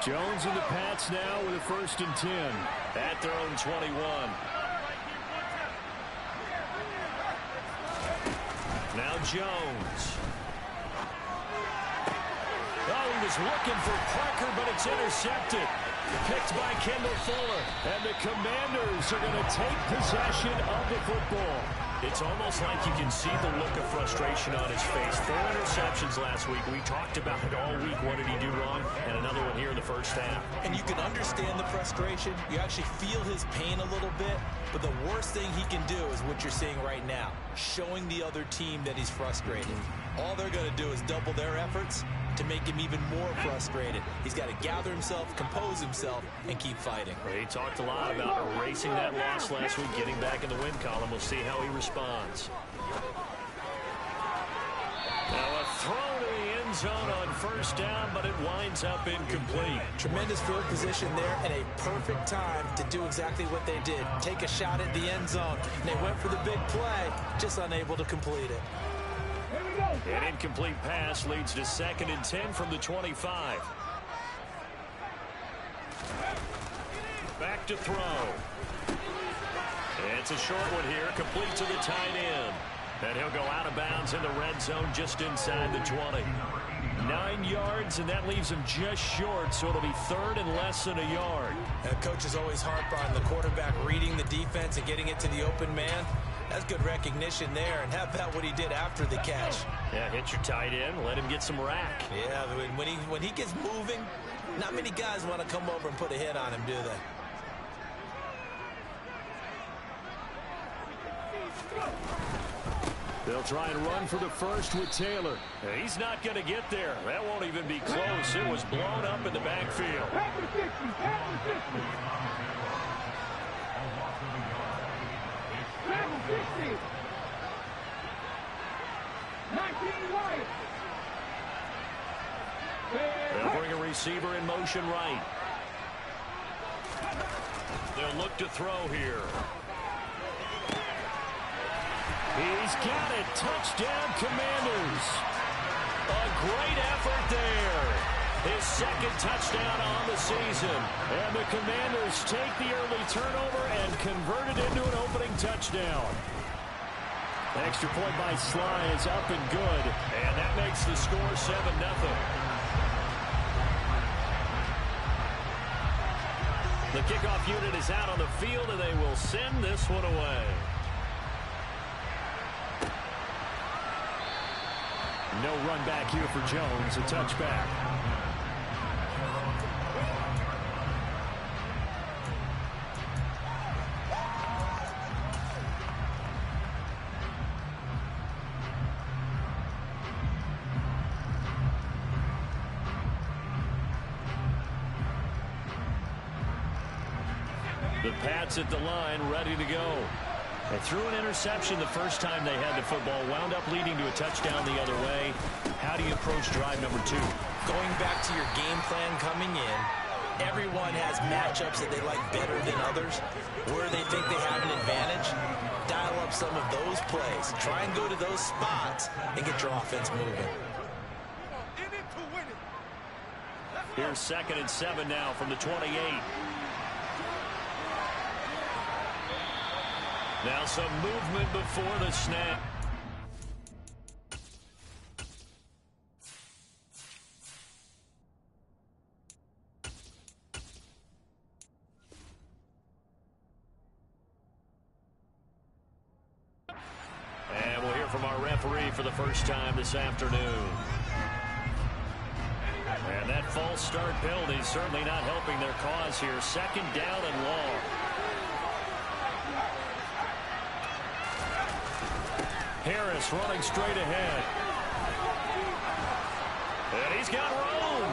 Jones and the Pats now with a 1st and 10. At their own 21. Now Jones. Oh, he was looking for Parker, but it's intercepted. Picked by Kendall Fuller. And the Commanders are going to take possession of the football. It's almost like you can see the look of frustration on his face. 4 interceptions last week. We talked about it all week. What did he do wrong? And another one here in the first half. And you can understand the frustration. You actually feel his pain a little bit. But the worst thing he can do is what you're seeing right now, showing the other team that he's frustrated. All they're going to do is double their efforts to make him even more frustrated. He's got to gather himself, compose himself, and keep fighting. He talked a lot about erasing that loss last week, getting back in the win column. We'll see how he responds. Now a throw to the end zone on 1st down, but it winds up incomplete. Tremendous field position there and a perfect time to do exactly what they did. Take a shot at the end zone. And they went for the big play, just unable to complete it. An incomplete pass leads to 2nd and 10 from the 25. Back to throw. It's a short one here, complete to the tight end. And he'll go out of bounds in the red zone just inside the 20. 9 yards, and that leaves him just short, so it'll be 3rd and less than a yard. Coaches always harp on the quarterback reading the defense and getting it to the open man. That's good recognition there, and how about what he did after the catch? Yeah, hit your tight end, let him get some rack. Yeah, when he gets moving, not many guys want to come over and put a hit on him, do they? They'll try and run for the 1st with Taylor. He's not going to get there. That won't even be close. It was blown up in the backfield. They'll bring a receiver in motion right. They'll look to throw here. He's got it. Touchdown, Commanders. A great effort there. His 2nd touchdown on the season. And the Commanders take the early turnover and convert it into an opening touchdown. Extra point by Sly is up and good. And that makes the score 7-0. The kickoff unit is out on the field, and they will send this one away. No run back here for Jones. A touchback. The Pats at the line, ready to go. They threw an interception the first time they had the football, wound up leading to a touchdown the other way. How do you approach drive number 2? Going back to your game plan coming in, everyone has matchups that they like better than others. Where they think they have an advantage, dial up some of those plays. Try and go to those spots and get your offense moving. Here's 2nd and 7 now from the 28. Now some movement before the snap. And we'll hear from our referee for the first time this afternoon. And that false start penalty is certainly not helping their cause here. 2nd down and long. Harris running straight ahead. And he's got room.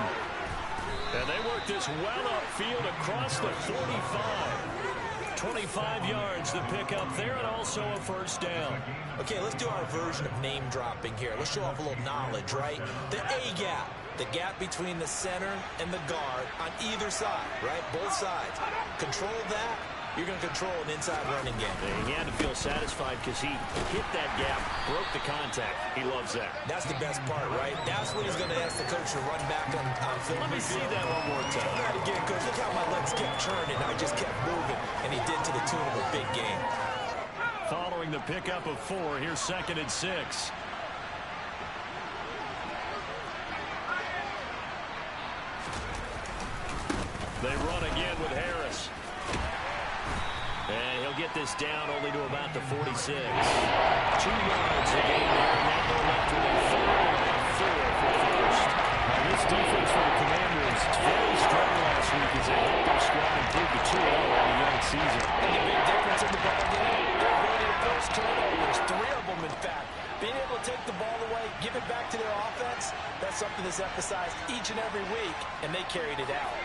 And they work this well upfield across the 45. 25 yards to pick up there, and also a 1st down. Okay, let's do our version of name dropping here. Let's show off a little knowledge, right? The A-gap, the gap between the center and the guard on either side, right? Both sides. Control that, you're going to control an inside running game. And he had to feel satisfied because he hit that gap, broke the contact. He loves that. That's the best part, right? That's when he's going to ask the coach to run back on film. Let me see that one more time. Try that again, coach. Look how my legs kept turning. I just kept moving, and he did to the tune of a big game. Following the pickup of 4, here's 2nd and 6. They run again with Harris. And he'll get this down only to about the 46. 2 yards a gain there, and now they're left with a 3rd and 4 for first. Now this defense for the Commanders is very strong last week as they helped their squad improve to 2-0 on the young season. And the big difference in the ball game, they're avoiding first turnovers, 3 of them in fact. Being able to take the ball away, give it back to their offense, that's something that's emphasized each and every week, and they carried it out.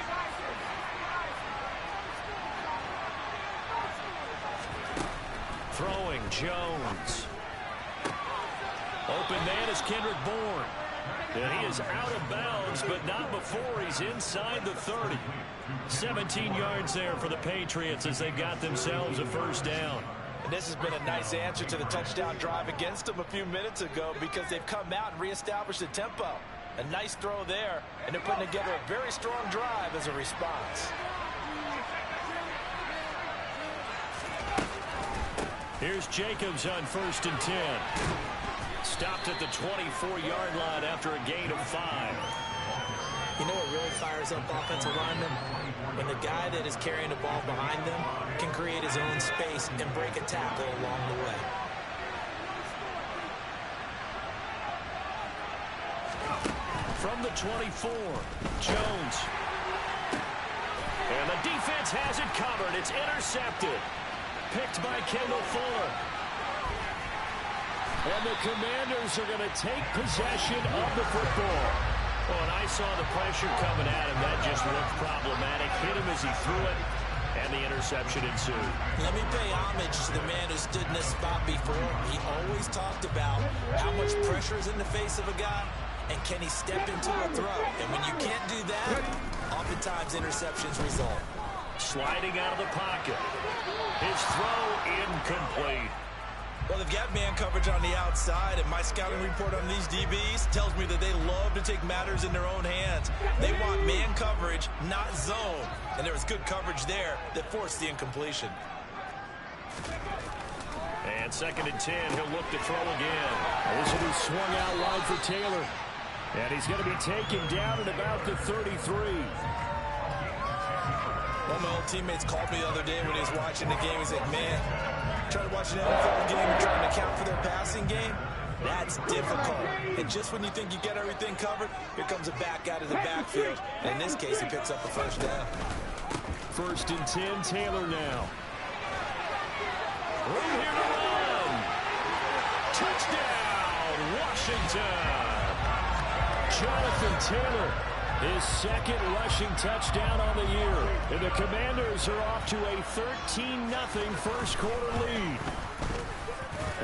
Throwing, Jones. Open man is Kendrick Bourne. And he is out of bounds, but not before he's inside the 30. 17 yards there for the Patriots as they've got themselves a first down. And this has been a nice answer to the touchdown drive against them a few minutes ago because they've come out and reestablished the tempo. A nice throw there, and they're putting together a very strong drive as a response. Here's Jacobs on 1st and 10. Stopped at the 24-yard line after a gain of 5. You know what really fires up offensive linemen? When the guy that is carrying the ball behind them can create his own space and break a tackle along the way. From the 24, Jones. And the defense has it covered. It's intercepted. Picked by Kendall Fuller. And the Commanders are going to take possession of the football. Oh, and I saw the pressure coming at him. That just looked problematic. Hit him as he threw it, and the interception ensued. Let me pay homage to the man who stood in this spot before. He always talked about how much pressure is in the face of a guy, and can he step into a throw. And when you can't do that, oftentimes interceptions result. Sliding out of the pocket. His throw incomplete. Well, they've got man coverage on the outside, and my scouting report on these DBs tells me that they love to take matters in their own hands. They want man coverage, not zone. And there was good coverage there that forced the incompletion. And 2nd and 10, he'll look to throw again. This will be swung out wide for Taylor. And he's going to be taken down at about the 33. One of my old teammates called me the other day when he was watching the game. He's like, man, trying to watch an NFL game and trying to account for their passing game, that's difficult. And just when you think you get everything covered, here comes a back out of the backfield. And in this case, he picks up the first down. 1st and 10, Taylor now. Room here to run. Touchdown, Washington. Jonathan Taylor, his 2nd rushing touchdown on the year. And the Commanders are off to a 13-0 first quarter lead.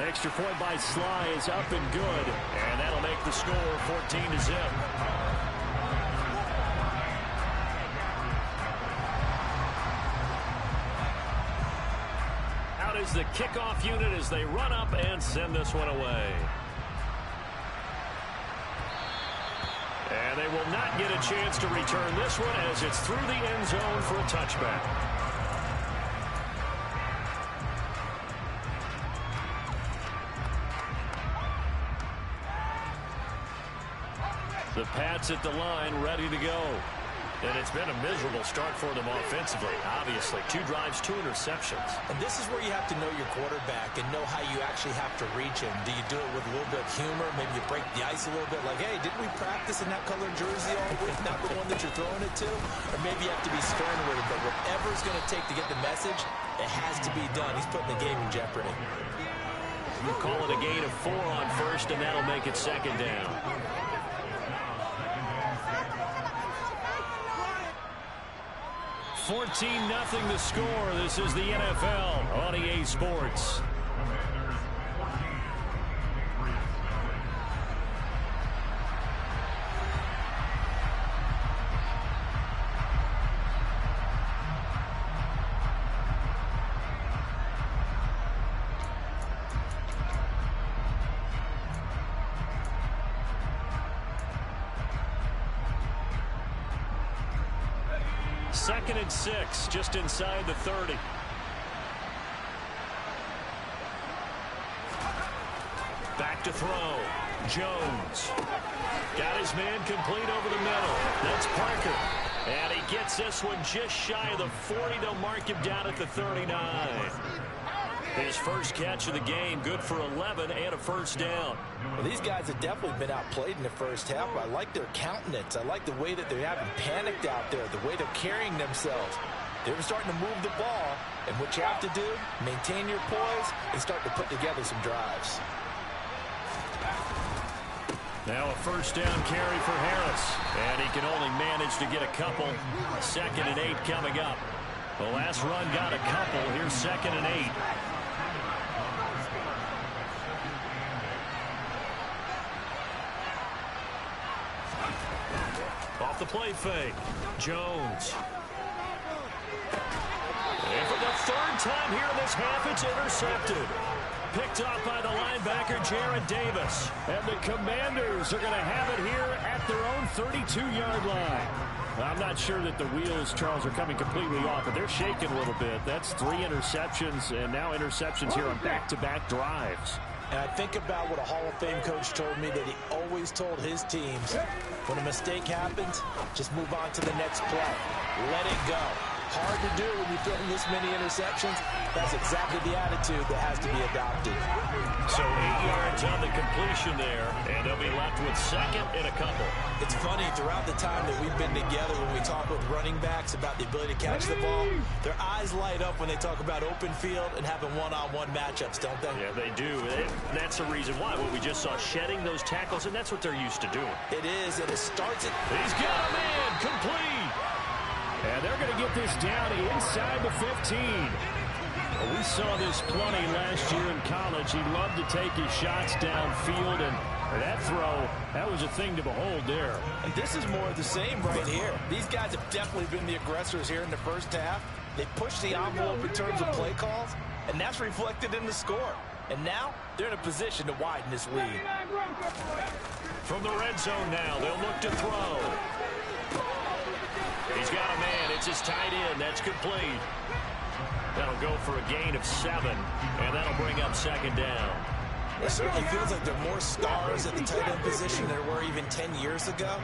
Extra point by Sly is up and good. And that'll make the score 14-0. Out is the kickoff unit as they run up and send this one away. And they will not get a chance to return this one as it's through the end zone for a touchback. The Pats at the line, ready to go. And it's been a miserable start for them offensively, obviously. 2 drives, 2 interceptions. And this is where you have to know your quarterback and know how you actually have to reach him. Do you do it with a little bit of humor? Maybe you break the ice a little bit like, hey, didn't we practice in that colored jersey all week? Not the one that you're throwing it to? Or maybe you have to be stern with it. But whatever it's going to take to get the message, it has to be done. He's putting the game in jeopardy. We'll call it a gain of 4 on first, and that'll make it 2nd down. 14-0 the score. This is the NFL on EA Sports. 2nd and 6, just inside the 30. Back to throw. Jones. Got his man complete over the middle. That's Parker. And he gets this one just shy of the 40. They'll mark him down at the 39. His first catch of the game, good for 11 and a first down. Well, these guys have definitely been outplayed in the first half. I like their countenance. I like the way that they haven't panicked out there, the way they're carrying themselves. They're starting to move the ball, and what you have to do, maintain your poise and start to put together some drives. Now a first down carry for Harris, and he can only manage to get a couple. 2nd and 8 coming up. The last run got a couple. Here's 2nd and 8. Off the play fake. Jones. And for the 3rd time here in this half, it's intercepted. Picked off by the linebacker, Jarrad Davis. And the Commanders are going to have it here at their own 32-yard line. I'm not sure that the wheels, Charles, are coming completely off, but they're shaking a little bit. That's 3 interceptions, and now interceptions here on back-to-back drives. And I think about what a Hall of Fame coach told me, that he always told his teams, when a mistake happens, just move on to the next play. Let it go. Hard to do when you're throwing this many interceptions. That's exactly the attitude that has to be adopted. So 8 yards on the completion there, and they'll be left with 2nd and a couple. It's funny, throughout the time that we've been together, when we talk with running backs about the ability to catch the ball, their eyes light up when they talk about open field and having one-on-one matchups, don't they? Yeah, they do. That's the reason why. Well, we just saw shedding those tackles, and that's what they're used to doing. It is, and it starts it. He's got a man complete. And they're going to get this down inside the 15. Well, we saw this plenty last year in college. He loved to take his shots downfield, and that throw, that was a thing to behold there. And this is more of the same right here. These guys have definitely been the aggressors here in the first half. They pushed the envelope in terms of play calls, and that's reflected in the score. And now they're in a position to widen this lead. From the red zone now, they'll look to throw. He's got a man. It's his tight end. That's complete. That'll go for a gain of 7, and that'll bring up 2nd down. It certainly feels like there are more stars at the tight end position than there were even 10 years ago.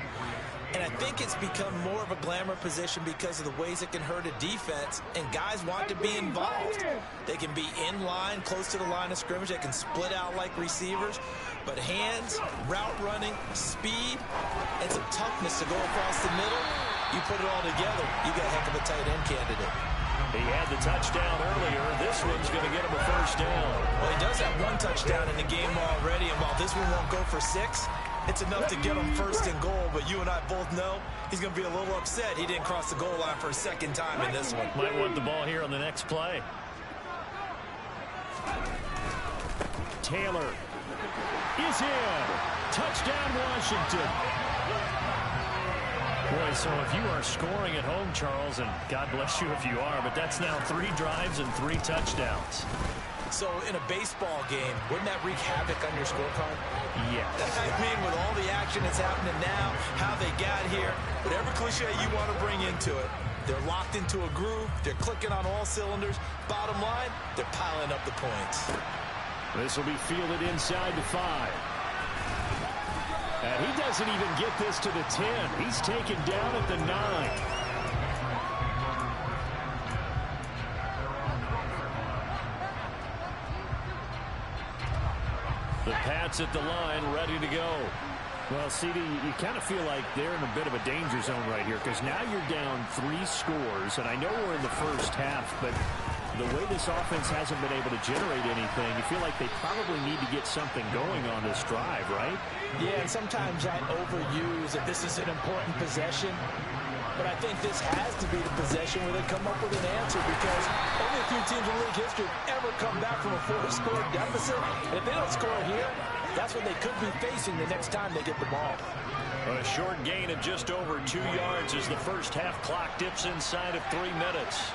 And I think it's become more of a glamour position because of the ways it can hurt a defense, and guys want to be involved. They can be in line, close to the line of scrimmage. They can split out like receivers. But hands, route running, speed, and some toughness to go across the middle, you put it all together, you got a heck of a tight end candidate. He had the touchdown earlier. This one's going to get him a first down. Well, he does have 1 touchdown in the game already, and while this one won't go for 6, it's enough to get him first and goal. But you and I both know he's going to be a little upset he didn't cross the goal line for a 2nd time in this one. Might want the ball here on the next play. Taylor is in. Touchdown, Washington. Boy, so if you are scoring at home, Charles, and God bless you if you are, but that's now 3 drives and 3 touchdowns. So in a baseball game, wouldn't that wreak havoc on your scorecard? Yes. I mean, with all the action that's happening now, how they got here, whatever cliche you want to bring into it, they're locked into a groove, they're clicking on all cylinders. Bottom line, they're piling up the points. This will be fielded inside the 5. And he doesn't even get this to the 10. He's taken down at the 9. The Pats at the line, ready to go. Well, CD, you kind of feel like they're in a bit of a danger zone right here, because now you're down 3 scores, and I know we're in the first half, but the way this offense hasn't been able to generate anything, you feel like they probably need to get something going on this drive, right? Yeah, and sometimes I overuse that this is an important possession, but I think this has to be the possession where they come up with an answer, because only a few teams in league history have ever come back from a 4-score deficit. And if they don't score here, that's what they could be facing the next time they get the ball. A short gain of just over 2 yards as the first half clock dips inside of 3 minutes.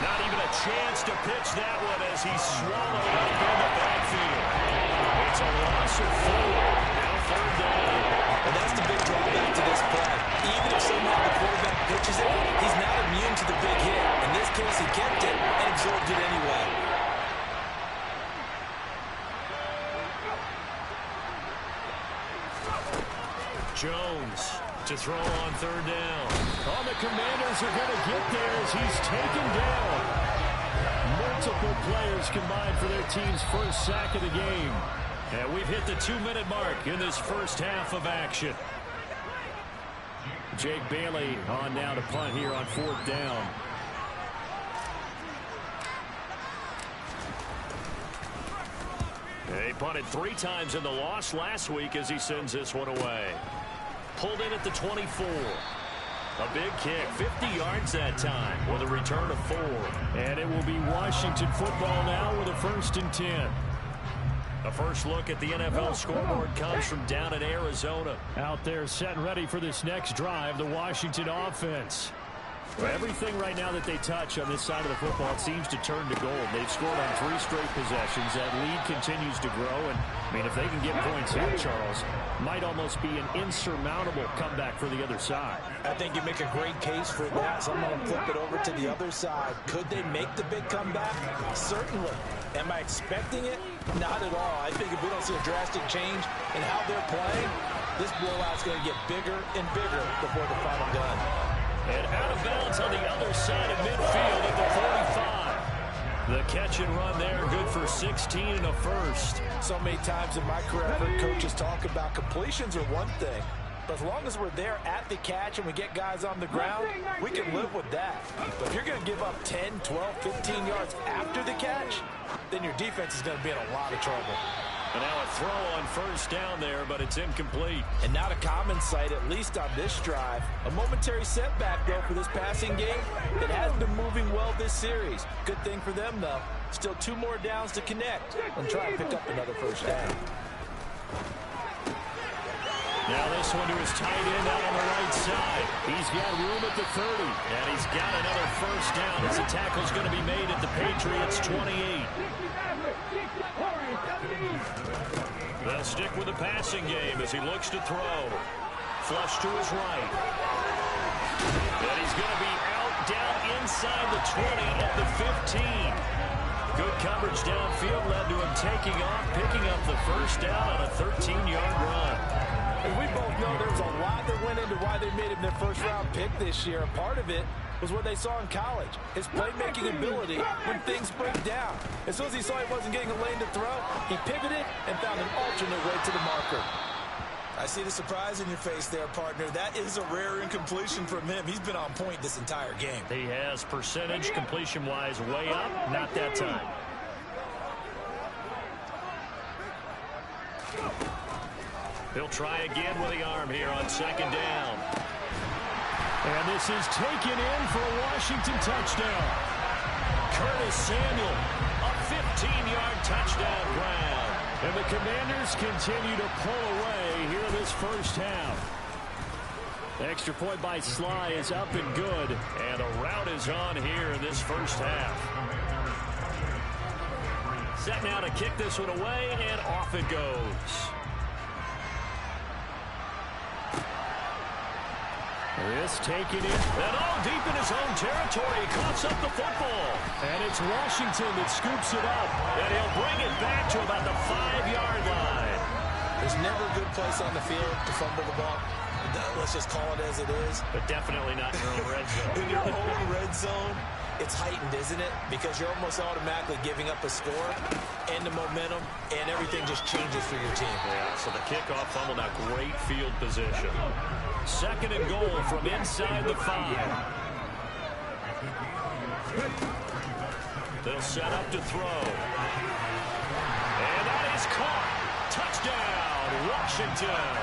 Not even a chance to pitch that one as he's swallowed up in the backfield. It's a loss of 4. Now 3rd down. And that's the big flag. Even if somehow the quarterback pitches it, he's not immune to the big hit. In this case, he kept it and absorbed it anyway. Jones to throw on third down. Oh, the Commanders are going to get there as he's taken down. Multiple players combined for their team's first sack of the game. And we've hit the 2-minute mark in this first half of action. Jake Bailey on now to punt here on fourth down. He punted 3 times in the loss last week as he sends this one away. Pulled in at the 24. A big kick, 50 yards that time with a return of 4. And it will be Washington football now with a 1st and 10. A first look at the NFL scoreboard comes from down in Arizona. Out there set and ready for this next drive, the Washington offense. Well, everything right now that they touch on this side of the football seems to turn to gold. They've scored on 3 straight possessions. That lead continues to grow. And, I mean, if they can get points here, Charles, might almost be an insurmountable comeback for the other side. I think you make a great case for that. So I'm going to flip it over to the other side. Could they make the big comeback? Certainly. Am I expecting it? Not at all. I think if we don't see a drastic change in how they're playing, this blowout's going to get bigger and bigger before the final gun. And out of bounds on the other side of midfield at the 45. The catch and run there, good for 16 and a first. So many times in my career, I've heard coaches talk about completions are one thing. But as long as we're there at the catch and we get guys on the ground, we can live with that. But if you're going to give up 10, 12, 15 yards after the catch, then your defense is going to be in a lot of trouble. And now a throw on first down there, but it's incomplete. And not a common sight, at least on this drive. A momentary setback, though, for this passing game. It has been moving well this series. Good thing for them, though. Still 2 more downs to connect and try and pick up another first down. Now this one to his tight end out on the right side. He's got room at the 30, and he's got another first down as the tackle's going to be made at the Patriots' 28. They'll stick with the passing game as he looks to throw. Flush to his right. And he's going to be out down inside the 20 at the 15. Good coverage downfield led to him taking off, picking up the first down on a 13-yard run. And we both know there was a lot that went into why they made him their first-round pick this year. And part of it was what they saw in college, his playmaking ability when things break down. As soon as he saw he wasn't getting a lane to throw, he pivoted and found an alternate way to the marker. I see the surprise in your face there, partner. That is a rare incompletion from him. He's been on point this entire game. He has percentage completion-wise way up, not that time. He'll try again with the arm here on second down. And this is taken in for a Washington touchdown. Curtis Samuel, a 15-yard touchdown grab. And the Commanders continue to pull away here in this first half. The extra point by Sly is up and good. And a route is on here in this first half. Set now to kick this one away, and off it goes. This taken in, and all deep in his own territory, he coughs up the football. And it's Washington that scoops it up, and he'll bring it back to about the 5-yard line. There's never a good place on the field to fumble the ball. Let's just call it as it is. But definitely not in your own red zone. In your own red zone, it's heightened, isn't it? Because you're almost automatically giving up a score and the momentum, and everything just changes for your team. Yeah, so the kickoff fumble, now great field position. Second and goal from inside the 5. They'll set up to throw. And that is caught. Touchdown, Washington.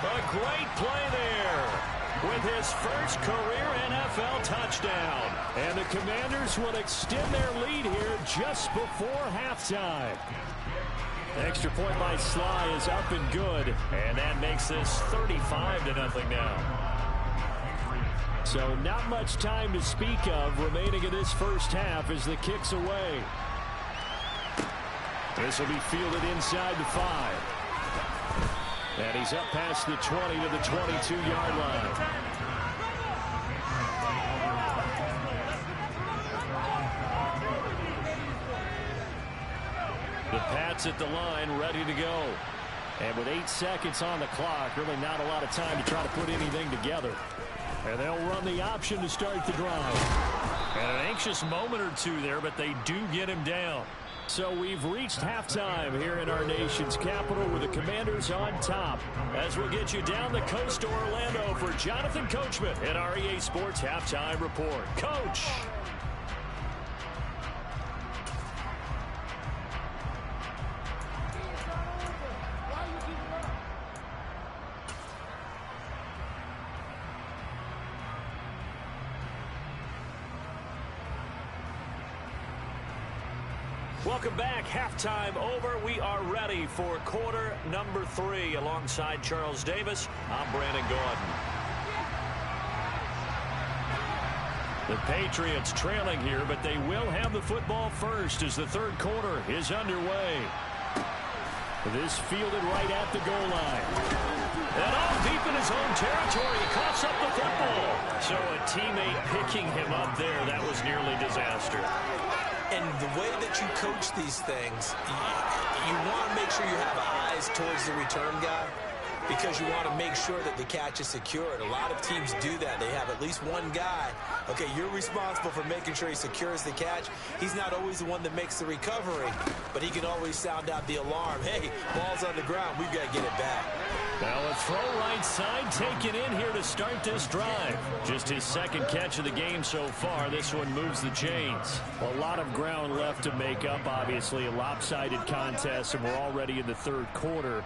A great play there with his first career NFL touchdown. And the Commanders will extend their lead here just before halftime. Extra point by Sly is up and good. And that makes this 35-0 now. So not much time to speak of remaining in this first half as the kick's away. This will be fielded inside the 5. And he's up past the 20 to the 22-yard line. The Pats at the line, ready to go. And with 8 seconds on the clock, really not a lot of time to try to put anything together. And they'll run the option to start the drive. And an anxious moment or two there, but they do get him down. So we've reached halftime here in our nation's capital with the Commanders on top. As we'll get you down the coast to Orlando for Jonathan Coachman at our EA Sports Halftime Report. Coach! Welcome back. Halftime over. We are ready for quarter number 3. Alongside Charles Davis, I'm Brandon Gaudin. The Patriots trailing here, but they will have the football first as the third quarter is underway. This fielded right at the goal line. And all deep in his own territory, he coughs up the football. So a teammate picking him up there, that was nearly disaster. And the way that you coach these things, you want to make sure you have eyes towards the return guy because you want to make sure that the catch is secured. A lot of teams do that. They have at least one guy. Okay, you're responsible for making sure he secures the catch. He's not always the one that makes the recovery, but he can always sound out the alarm. Hey, ball's on the ground. We've got to get it back. Now a throw right side taken in here to start this drive. Just his second catch of the game so far. This one moves the chains. A lot of ground left to make up, obviously. A lopsided contest, and we're already in the third quarter.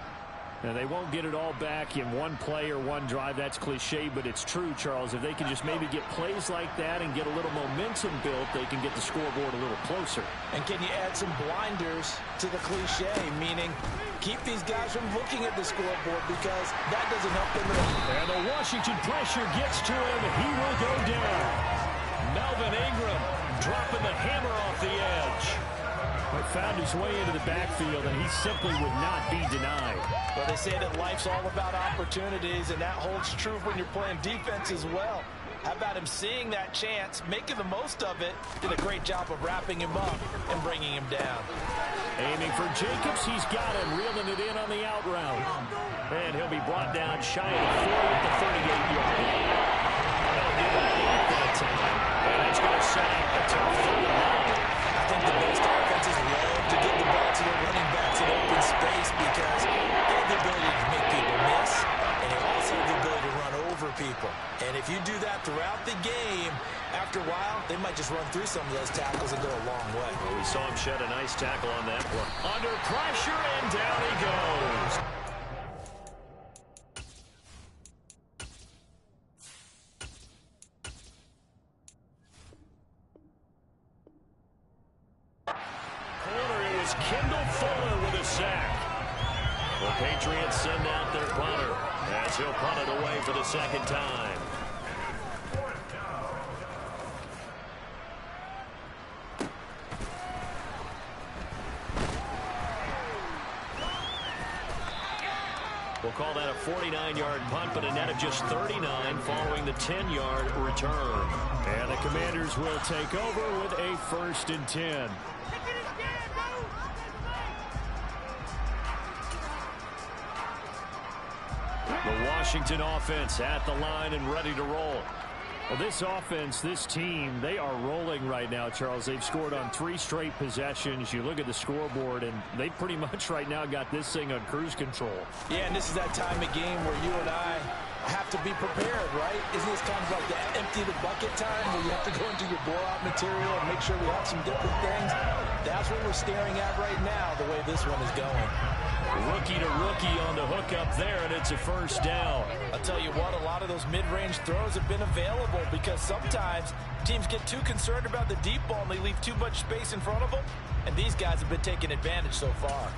And they won't get it all back in one play or one drive. That's cliche, but it's true, Charles. If they can just maybe get plays like that and get a little momentum built, they can get the scoreboard a little closer. And can you add some blinders to the cliche, meaning keep these guys from looking at the scoreboard because that doesn't help them at all. And the Washington pressure gets to him. He will go down. Melvin Ingram dropping the hammer off the edge. He found his way into the backfield, and he simply would not be denied. Well, they say that life's all about opportunities, and that holds true when you're playing defense as well. How about him seeing that chance, making the most of it, did a great job of wrapping him up and bringing him down. Aiming for Jacobs, he's got him, reeling it in on the out route. And he'll be brought down shy of 4 at the 38-yard line. They'll give it 8 that time, and that's going to set up a tough 39. I think the best offenses love to get the ball to their running backs in open space because they have the ability to make people miss, and they also have the ability to run over people. And if you do that throughout the game, after a while, they might just run through some of those tackles and go a long way. Well, we saw him shed a nice tackle on that one. Under pressure, and down he goes. Kendall Fuller with a sack. The Patriots send out their punter as he'll punt it away for the second time. We'll call that a 49-yard punt, but a net of just 39 following the 10-yard return. And the Commanders will take over with a 1st and 10. The Washington offense at the line and ready to roll. Well, this offense, this team, they are rolling right now, Charles. They've scored on 3 straight possessions. You look at the scoreboard, and they pretty much right now got this thing on cruise control. Yeah, and this is that time of game where you and I have to be prepared, right? Isn't this kind of like the empty the bucket time where you have to go into your blowout material and make sure we have some different things? That's what we're staring at right now, the way this one is going. Rookie to rookie on the hook up there, and it's a 1st down. I'll tell you what, a lot of those mid-range throws have been available because sometimes teams get too concerned about the deep ball and they leave too much space in front of them, and these guys have been taking advantage so far.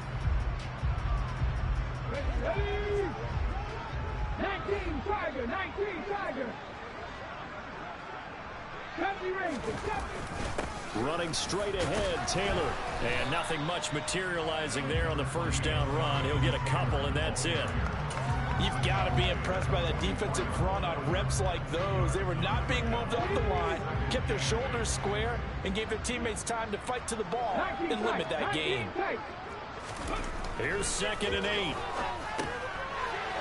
19 Tiger, 19 Tiger. 70 Rangers, Running straight ahead, Taylor. And nothing much materializing there on the 1st down run. He'll get a couple, and that's it. You've got to be impressed by the defensive front on reps like those. They were not being moved off the line, kept their shoulders square, and gave their teammates time to fight to the ball and limit that gain. Here's 2nd and 8.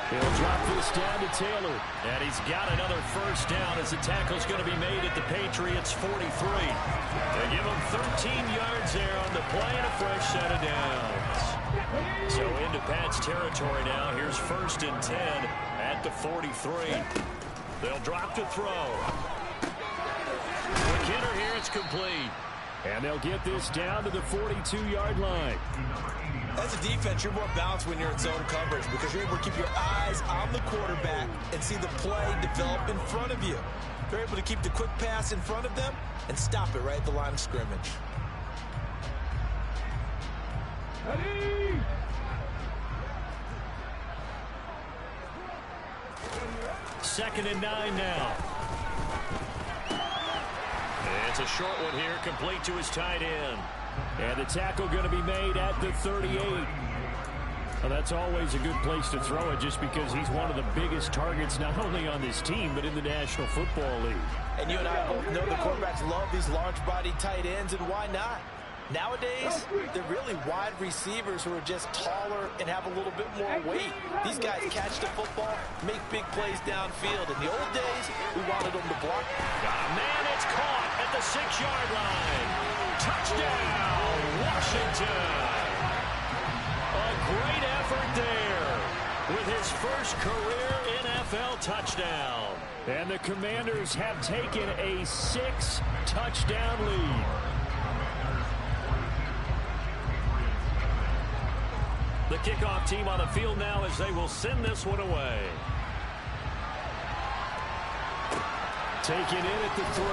He'll drop this down to Taylor. And he's got another first down as the tackle's going to be made at the Patriots' 43. They give him 13 yards there on the play and a fresh set of downs. So into Pat's territory now. Here's 1st and 10 at the 43. They'll drop to throw. Quick hitter here. It's complete. And they'll get this down to the 42-yard line. As a defense, you're more balanced when you're in zone coverage because you're able to keep your eyes on the quarterback and see the play develop in front of you. You're able to keep the quick pass in front of them and stop it right at the line of scrimmage. Ready? Second and 9 now. It's a short one here, complete to his tight end. And the tackle going to be made at the 38. Well, that's always a good place to throw it just because he's one of the biggest targets not only on this team but in the National Football League. And you and I both know the quarterbacks love these large-bodied tight ends, and why not? Nowadays, they're really wide receivers who are just taller and have a little bit more weight. These guys catch the football, make big plays downfield. In the old days, we wanted them to block. Got a man, it's caught at the 6-yard line. Touchdown, Washington. A great effort there with his first career NFL touchdown. And the Commanders have taken a 6-touchdown lead. The kickoff team on the field now as they will send this one away. Taken in at the 3.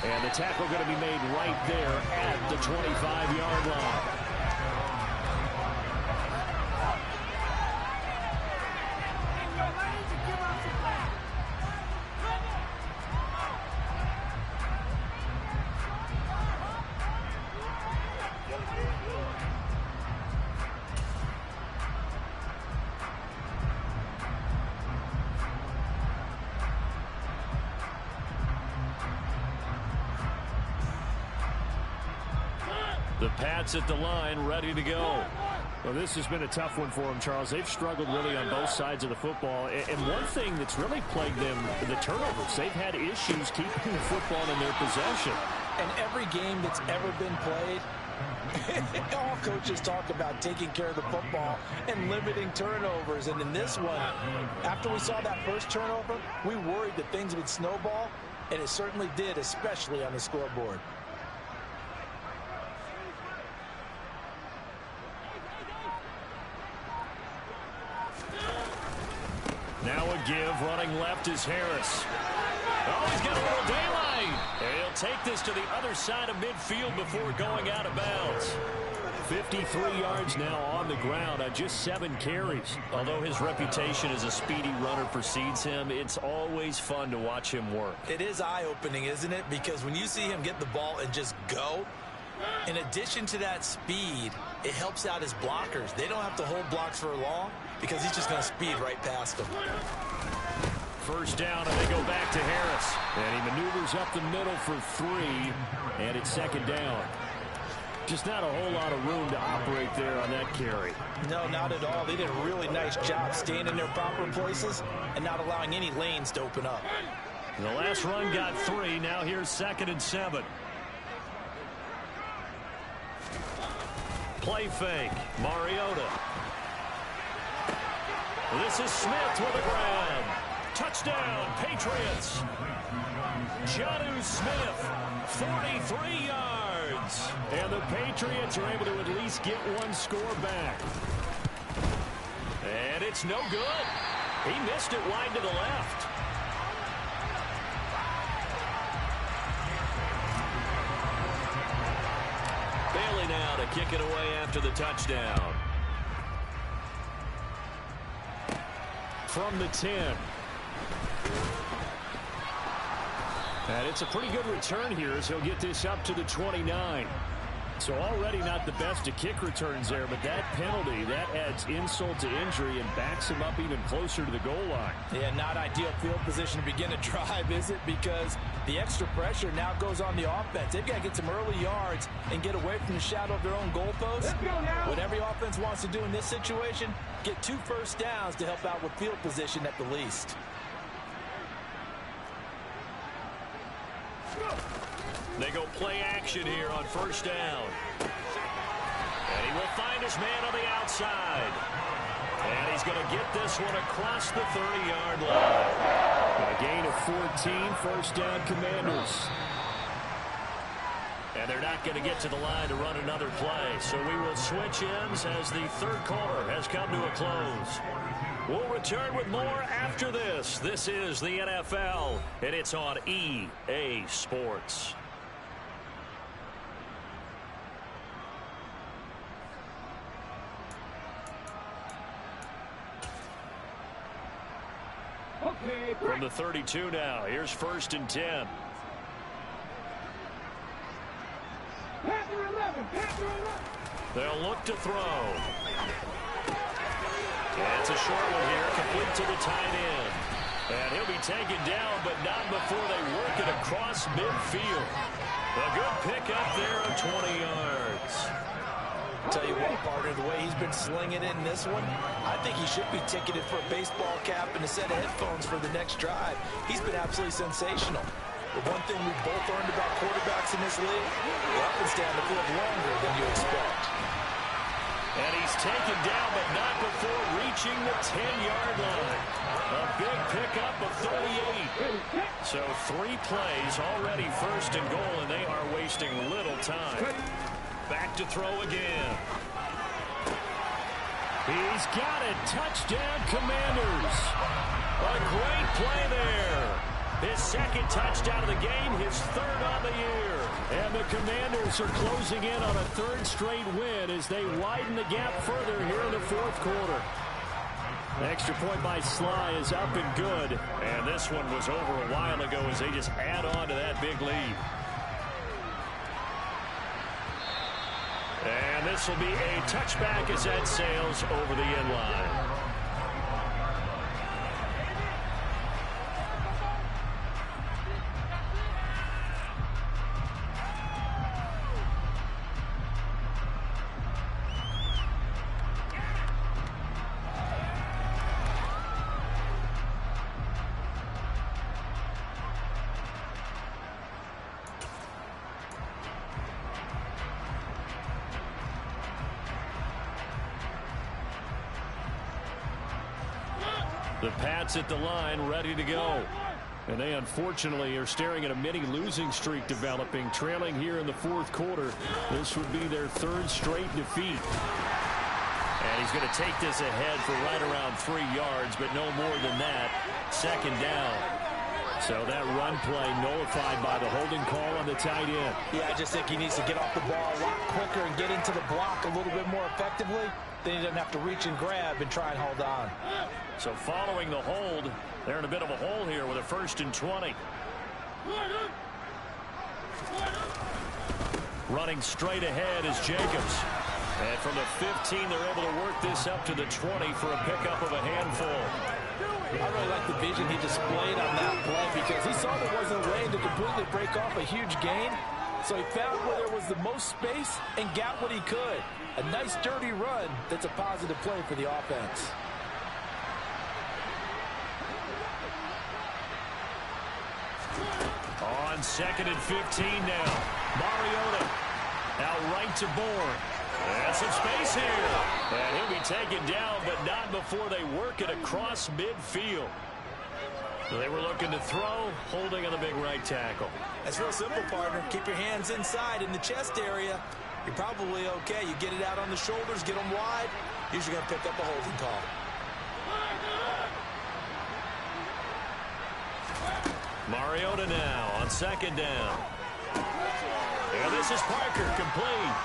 And the tackle going to be made right there at the 25-yard line. The Pats at the line, ready to go. Well, this has been a tough one for them, Charles. They've struggled really on both sides of the football. And one thing that's really plagued them, the turnovers. They've had issues keeping the football in their possession. And every game that's ever been played, all coaches talk about taking care of the football and limiting turnovers. And in this one, after we saw that first turnover, we worried that things would snowball, and it certainly did, especially on the scoreboard. Now a give, running left is Harris. Oh, he's got a little daylight. And he'll take this to the other side of midfield before going out of bounds. 53 yards now on the ground on just 7 carries. Although his reputation as a speedy runner precedes him, it's always fun to watch him work. It is eye-opening, isn't it? Because when you see him get the ball and just go, in addition to that speed, it helps out his blockers. They don't have to hold blocks for long because he's just going to speed right past them. First down, and they go back to Harris. And he maneuvers up the middle for 3, and it's 2nd down. Just not a whole lot of room to operate there on that carry. No, not at all. They did a really nice job staying in their proper places and not allowing any lanes to open up. The last run got 3. Now here's 2nd and 7. Play fake. Mariota. This is Smith with a grab. Touchdown, Patriots. Jonnu Smith, 43 yards. And the Patriots are able to at least get one score back. And it's no good. He missed it wide to the left. Bailey now to kick it away after the touchdown. From the 10. And it's a pretty good return here as he'll get this up to the 29. So already not the best of kick returns there, but that penalty, that adds insult to injury and backs him up even closer to the goal line. Yeah, not ideal field position to begin a drive, is it? Because the extra pressure now goes on the offense. They've got to get some early yards and get away from the shadow of their own goalpost. What every offense wants to do in this situation, get 2 first downs to help out with field position at the least. They go play action here on first down. And he will find his man on the outside. And he's going to get this one across the 30-yard line. A gain of 14, first down Commanders. And they're not going to get to the line to run another play. So we will switch ends as the third quarter has come to a close. We'll return with more after this. This is the NFL, and it's on EA Sports. From the 32 now, here's 1st and 10. They'll look to throw. And it's a short one here, complete to the tight end. And he'll be taken down, but not before they work it across midfield. A good pickup there of 20 yards. Tell you what, partner, the way he's been slinging it in this one, I think he should be ticketed for a baseball cap and a set of headphones for the next drive. He's been absolutely sensational. The one thing we've both learned about quarterbacks in this league, the up and down the field longer than you expect. And he's taken down, but not before reaching the 10-yard line. A big pickup of 38. So 3 plays already 1st and goal, and they are wasting little time. Back to throw again. He's got it. Touchdown, Commanders. A great play there. His 2nd touchdown of the game, his 3rd on the year. And the Commanders are closing in on a 3rd straight win as they widen the gap further here in the 4th quarter. Extra point by Sly is up and good. And this one was over a while ago as they just add on to that big lead. And this will be a touchback as that sails over the end line. The Pats at the line, ready to go. And they unfortunately are staring at a mini losing streak developing, trailing here in the 4th quarter. This would be their 3rd straight defeat. And he's going to take this ahead for right around 3 yards, but no more than that. 2nd down. So that run play nullified by the holding call on the tight end. Yeah, I just think he needs to get off the ball a lot quicker and get into the block a little bit more effectively. Then he doesn't have to reach and grab and try and hold on. So following the hold, they're in a bit of a hole here with a 1st and 20. Running straight ahead is Jacobs. And from the 15, they're able to work this up to the 20 for a pickup of a handful. I really like the vision he displayed on that play because he saw there wasn't a lane to completely break off a huge gain. So he found where there was the most space and got what he could. A nice dirty run that's a positive play for the offense. On 2nd and 15 now. Mariota out right to Bourne. And some space here. And he'll be taken down, but not before they work it across midfield. They were looking to throw, holding on the big right tackle. That's real simple, partner. Keep your hands inside in the chest area. You're probably okay. You get it out on the shoulders, get them wide. Usually going to pick up a holding call. Mariota now on 2nd down. And this is Parker, complete.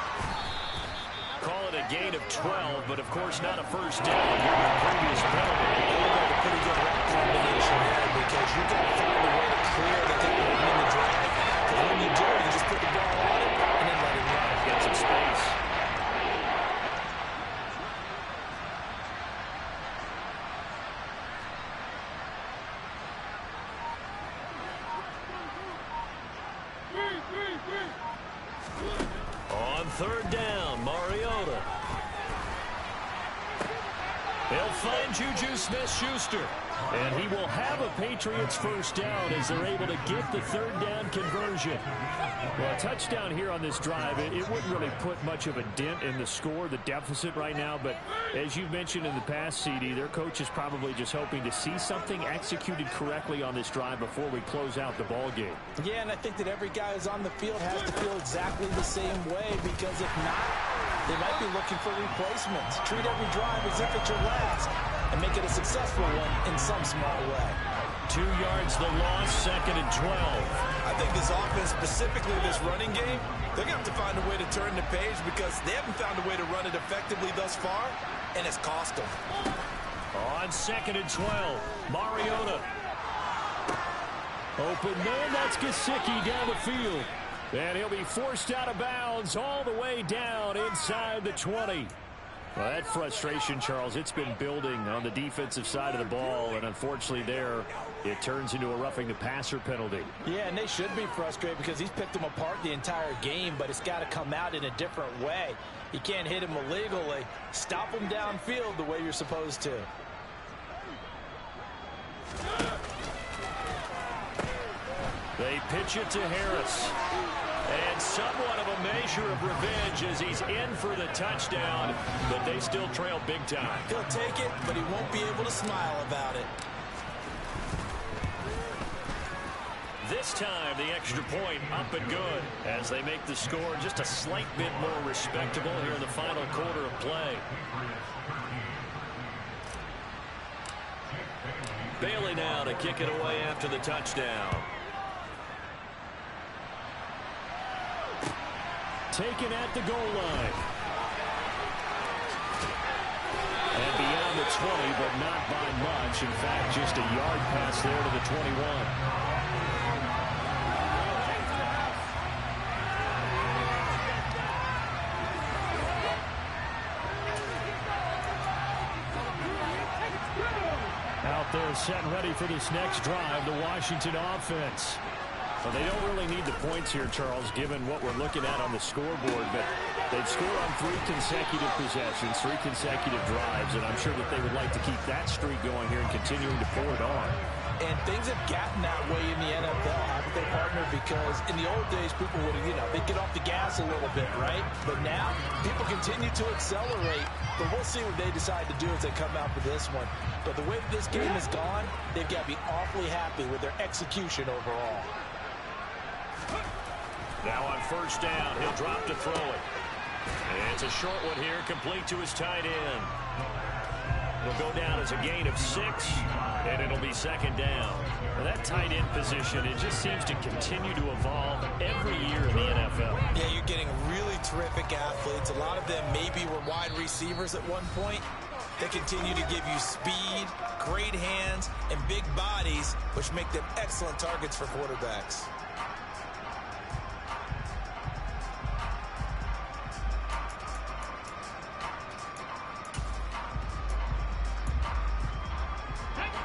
Call it a gain of 12, but of course not a 1st down given the previous penalty. They've got a pretty good route combination there because you've got to find a way to clear the thing in the drive. And when you do, you just put the ball on it and then let it run. Got some On third down, Mariota. He'll find Juju Smith-Schuster. And he will have a Patriots first down as they're able to get the third down conversion. Well, a touchdown here on this drive, it wouldn't really put much of a dent in the score, the deficit right now. But as you've mentioned in the past, CD, their coach is probably just hoping to see something executed correctly on this drive before we close out the ball game. Yeah, and I think that every guy who's on the field has to feel exactly the same way, because if not, they might be looking for replacements. Treat every drive as if it's your last and make it a successful one in some small way. 2 yards the loss, 2nd and 12. I think this offense, specifically this running game, they're going to have to find a way to turn the page because they haven't found a way to run it effectively thus far, and it's cost them. On 2nd and 12, Mariota. Open man, that's Gesicki down the field. And he'll be forced out of bounds all the way down inside the 20. Well, that frustration, Charles, it's been building on the defensive side of the ball, and unfortunately there, it turns into a roughing the passer penalty. Yeah, and they should be frustrated because he's picked them apart the entire game, but it's got to come out in a different way. You can't hit him illegally. Stop him downfield the way you're supposed to. They pitch it to Harris. And somewhat of a measure of revenge as he's in for the touchdown, but they still trail big time. He'll take it, but he won't be able to smile about it. This time, the extra point up and good as they make the score just a slight bit more respectable here in the final quarter of play. Bailey now to kick it away after the touchdown. Taken at the goal line. And beyond the 20, but not by much. In fact, just a yard pass there to the 21. Out there set and ready for this next drive, the Washington offense. Well, they don't really need the points here, Charles, given what we're looking at on the scoreboard. But they've scored on 3 consecutive possessions, 3 consecutive drives, and I'm sure that they would like to keep that streak going here and continuing to pour it on. And things have gotten that way in the NFL, haven't they, partner? Because in the old days, people would, they'd get off the gas a little bit, right? But now, people continue to accelerate. But we'll see what they decide to do as they come out for this one. But the way this game has gone, they've got to be awfully happy with their execution overall. Now on first down, he'll drop to throw it. And it's a short one here, complete to his tight end. It'll go down as a gain of 6, and it'll be 2nd down. Now that tight end position, it just seems to continue to evolve every year in the NFL. Yeah, you're getting really terrific athletes. A lot of them maybe were wide receivers at one point. They continue to give you speed, great hands, and big bodies, which make them excellent targets for quarterbacks.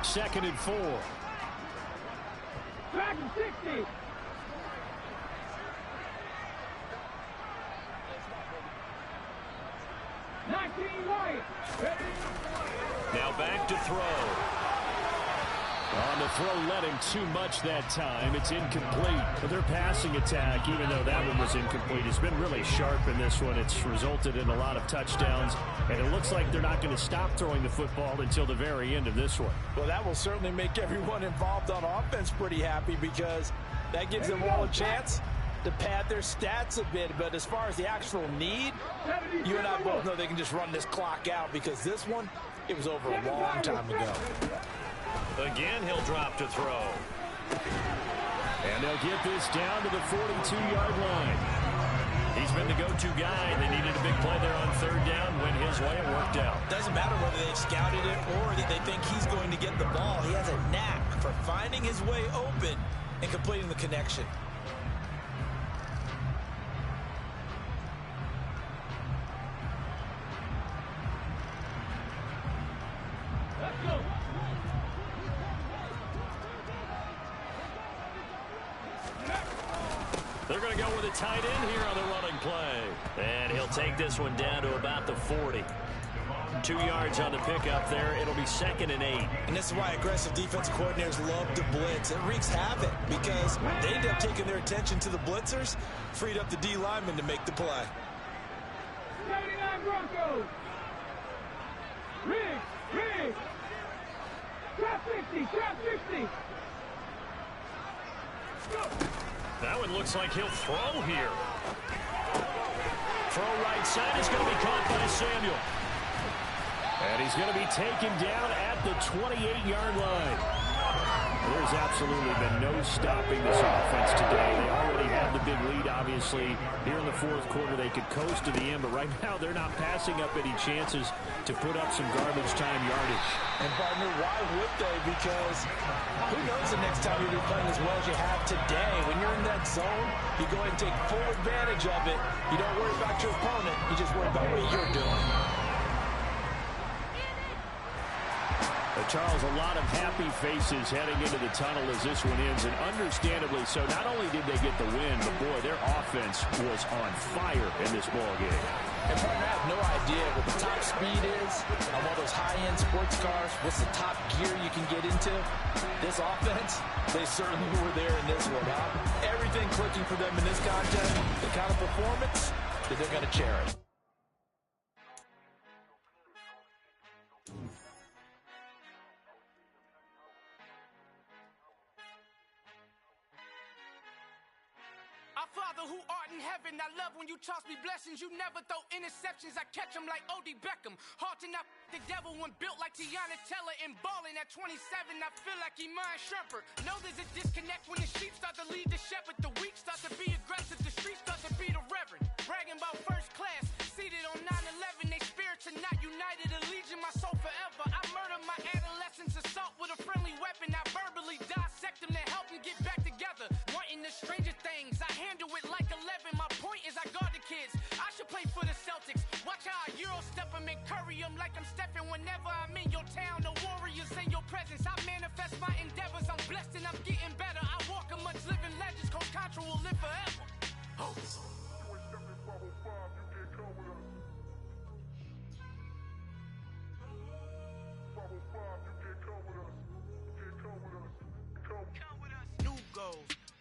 Second and 4. Back to 60. Now back to throw. On the throw, led him too much that time. It's incomplete. But their passing attack, even though that one was incomplete, has been really sharp in this one. It's resulted in a lot of touchdowns, and it looks like they're not going to stop throwing the football until the very end of this one. Well, that will certainly make everyone involved on offense pretty happy because that gives them all a chance to pad their stats a bit. But as far as the actual need, you and I both know they can just run this clock out because this one, it was over a long time ago. Again, he'll drop to throw. And they'll get this down to the 42-yard line. He's been the go-to guy. They needed a big play there on third down. Went his way. It worked out. Doesn't matter whether they've scouted it or that they think he's going to get the ball. He has a knack for finding his way open and completing the connection. They're going to go with a tight end here on the running play. And he'll take this one down to about the 40. 2 yards on the pickup there. It'll be 2nd and 8. And this is why aggressive defensive coordinators love to blitz. It wreaks havoc because they end up taking their attention to the blitzers, freed up the D lineman to make the play. 99 Broncos. Riggs. Trap 60. That one looks like he'll throw here. Throw right side is going to be caught by Samuel. And he's going to be taken down at the 28-yard line. There's absolutely been no stopping this offense today. They already have the big lead, obviously. Here in the 4th quarter, they could coast to the end, but right now they're not passing up any chances to put up some garbage time yardage. And, partner, why would they? Because who knows the next time you'll be playing as well as you have today. When you're in that zone, you go ahead and take full advantage of it. You don't worry about your opponent. You just worry about what you're doing. Charles, a lot of happy faces heading into the tunnel as this one ends, and understandably so. Not only did they get the win, but, boy, their offense was on fire in this ballgame. And, partner, I have no idea what the top speed is on all those high-end sports cars. What's the top gear you can get into? This offense, they certainly were there in this one, huh? Everything clicking for them in this contest, the kind of performance that they're going to cherish. Father who art in heaven, I love when you toss me blessings. You never throw interceptions, I catch them like O.D. Beckham. Hard to knock the devil when built like Tiana Teller and balling at 27. I feel like Iman Shumpert. Know there's a disconnect when the sheep start to lead the shepherd. The weak start to be aggressive, the streets start to be the reverend. Bragging about first class, seated on 9/11. They spirits are not united, a legion, my soul forever. I murder my adolescence, assault with a friendly weapon. I verbally dissect them to help them get back together. Wanting the stranger things, I handle it like 11. My point is I guard the kids. I should play for the Celtics. Watch how I Euro step them and curry them like I'm stepping. Whenever I'm in your town, the Warriors in your presence. I manifest my endeavors. I'm blessed and I'm getting better. I walk amongst living legends. Coach Contra will live forever. Oh.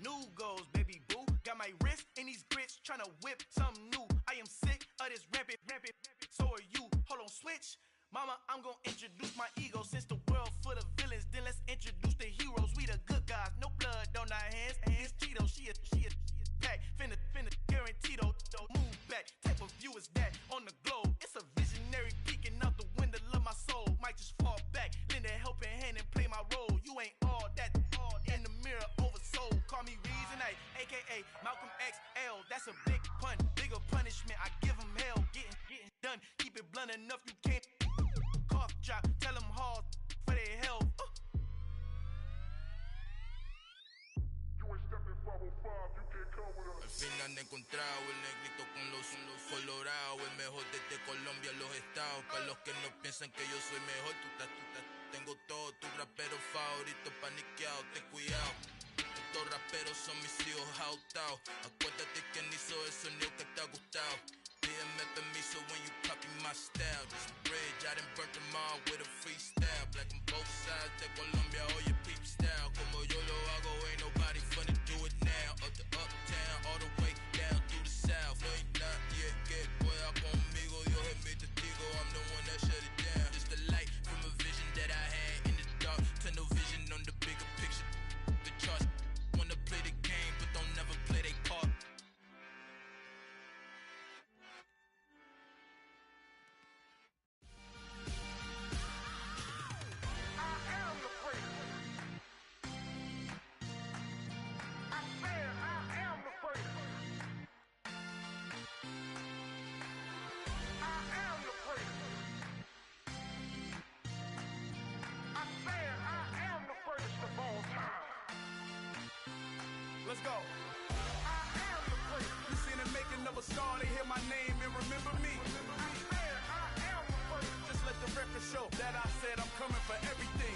New goals, baby boo. Got my wrist in these grits, tryna whip something new. I am sick of this rampant. So are you. Hold on, switch. Mama, I'm gonna introduce my ego. Since the world full of villains, then let's introduce the heroes. We the good guys, no blood on our hands. It's Tito, she is back. Finna, guaranteed. Move back. Type of view is that on the globe? It's a visionary peeking out the window of my soul. Might just fall back, lend a helping hand and play my role. You ain't all that in the mirror oversold. Call me Reason A, a.k.a. Malcolm XL. That's a big pun, bigger punishment. I give him hell, getting done. Keep it blunt enough, you can't cough drop. Tell them hard for their health. Al fin han encontrado el negrito con los colorados, el mejor desde Colombia a los estados. Para los que no piensan que yo soy mejor, tengo todo, tu rapero favorito paniqueado, ten cuidado. Estos raperos son mis hijos jautados. Acuérdate quién hizo el sonido que te ha gustado. Pídeme permiso when you copy my style. This bridge, I done burnt them all with a freestyle. Black on both sides de Colombia, oye peep style. Como yo lo hago, ain't nobody finna do it now. Up to uptown, all the way down to the south. No hay nadie que pueda conmigo, Dios es mi testigo. I'm the one that shut it down. Just the light from a vision that I had in the dark. Tunnel vision on the bigger picture. The charts wanna play the game, but don't never play their part. Let's go. You seen the making of a star, they hear my name and remember me. Just let the record show that I said I'm coming for everything.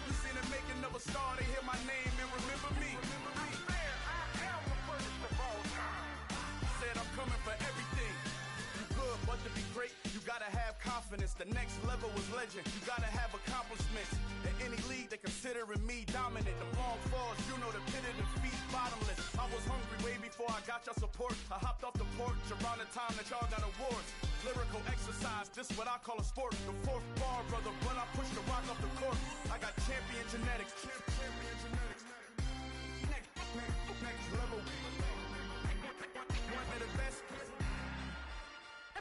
You seen the making of a star, they hear my name and remember me. vision, you gotta have accomplishments. In any league, they considering me dominant. The long falls, you know the pit of defeat, bottomless. I was hungry way before I got your support. I hopped off the porch around the time that y'all got awards. Lyrical exercise, this what I call a sport. The fourth bar, brother, when I push the rock off the court. I got champion genetics. Champion genetics. Next level. One of the best.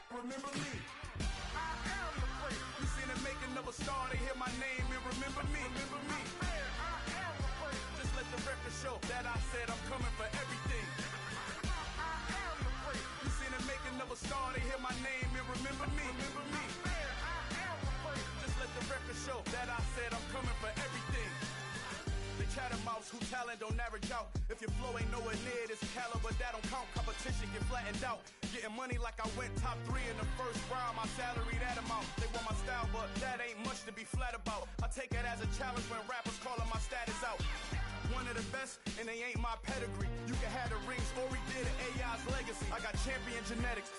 Remember me. I am the place. You seen the making of a star, they hear my name and remember me. Remember me. I am the place. Just let the record show that I said I'm coming for everything. I am the place. You seen the making of a star, they hear my name and remember me. Remember me. I am the place. Just let the record show that I said I'm coming for everything. The chattermouths who talent don't average out. If your flow ain't nowhere near this caliber, that don't count. Competition get flattened out. Getting money like I went top 3 in the first round. My salary that amount. They want my style, but that ain't much to be flat about. I take it as a challenge when rappers calling my status out. One of the best, and they ain't my pedigree. You can have the rings, or we did it, AI's legacy. I got champion genetics.